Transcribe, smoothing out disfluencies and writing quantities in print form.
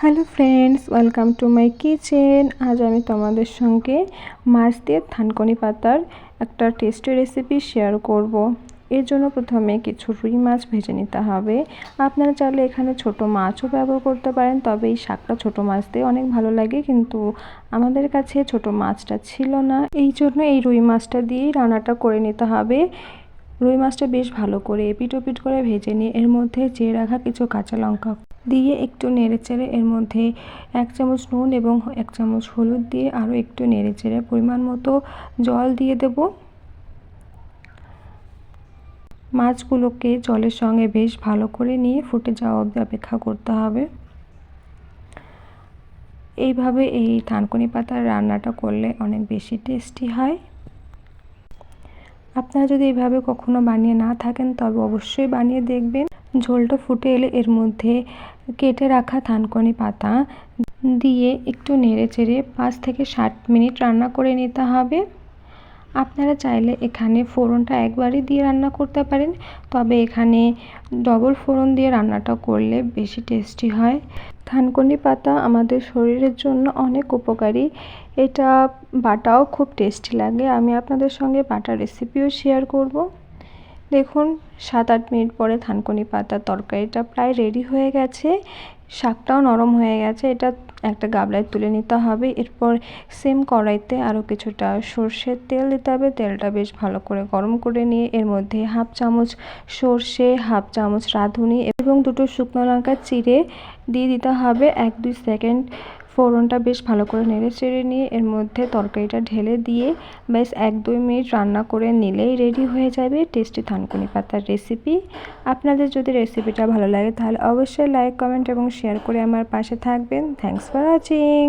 Hello friends, welcome to my kitchen. আজ আমি তোমাদের সঙ্গে মাছ দিয়ে থানকুনি পাতার একটা টেস্টি রেসিপি শেয়ার করব। এর জন্য প্রথমে কিছু রুই মাছ ভেজে নিতে হবে। আপনারা চাইলে এখানে ছোট মাছও ব্যবহার করতে পারেন, তবে এই শাকটা ছোট মাছ দিয়ে অনেক ভালো লাগে, কিন্তু আমাদের কাছে ছোট মাছটা ছিল না, এই জন্য এই রুই মাছটা দিয়েই রান্নাটা করে নিতে হবে। রুই মাছটা বেশ ভালো করে এপিট ওপিট করে ভেজে নিয়ে এর মধ্যে চেয়ে রাখা কিছু কাঁচা লঙ্কা দিয়ে একটু নেড়েচেড়ে এর মধ্যে 1 চামচ নুন এবং 1 চামচ হলুদ দিয়ে আরও একটু নেড়েচেড়ে পরিমাণ মতো জল দিয়ে দেব। মাছগুলোকে জলের সঙ্গে বেশ ভালো করে নিয়ে ফুটে যাওয়া অবধি অপেক্ষা করতে হবে। এইভাবে এই থানকুনি পাতার রান্নাটা করলে অনেক বেশি টেস্টি হয়। আপনারা যদি এইভাবে কখনো বানিয়ে না থাকেন তবে অবশ্যই বানিয়ে দেখবেন। ঝোলটা ফুটে এলে এর মধ্যে কেটে রাখা থানকুনি পাতা দিয়ে একটু নেড়েচেড়ে 5 থেকে 7 মিনিট রান্না করে নিতে হবে। আপনারা চাইলে এখানে ফোড়নটা একবারই দিয়ে রান্না করতে পারেন, তবে এখানে ডবল ফোড়ন দিয়ে রান্নাটা করলে বেশি টেস্টি হয়। থানকুনি পাতা আমাদের শরীরের জন্য অনেক উপকারী, এটা বাটাও খুব টেস্টি লাগে। আমি আপনাদের সঙ্গে বাটার রেসিপিও শেয়ার করব। দেখুন 7-8 মিনিট পরে থানকুনি পাতার তরকারিটা প্রায় রেডি হয়ে গেছে, শাকটাও নরম হয়ে গেছে। এটা একটা গামলায় তুলে নিতে হবে। এরপর সেম কড়াইতে আরও কিছুটা সর্ষের তেল দিতে হবে। তেলটা বেশ ভালো করে গরম করে নিয়ে এর মধ্যে 1/2 চামচ সর্ষে, 1/2 চামচ রাঁধুনি এবং 2টো শুকনো লঙ্কা চিড়ে দিয়ে দিতে হবে। 1-2 সেকেন্ড ফোড়নটা বেশ ভালো করে নেড়ে চেড়ে নিয়ে এর মধ্যে তরকারিটা ঢেলে দিয়ে বেশ 1-2 মিনিট রান্না করে নিলেই রেডি হয়ে যাবে টেস্টি থানকুনি পাতার রেসিপি। আপনাদের যদি রেসিপিটা ভালো লাগে তাহলে অবশ্যই লাইক, কমেন্ট এবং শেয়ার করে আমার পাশে থাকবেন। Thanks for watching.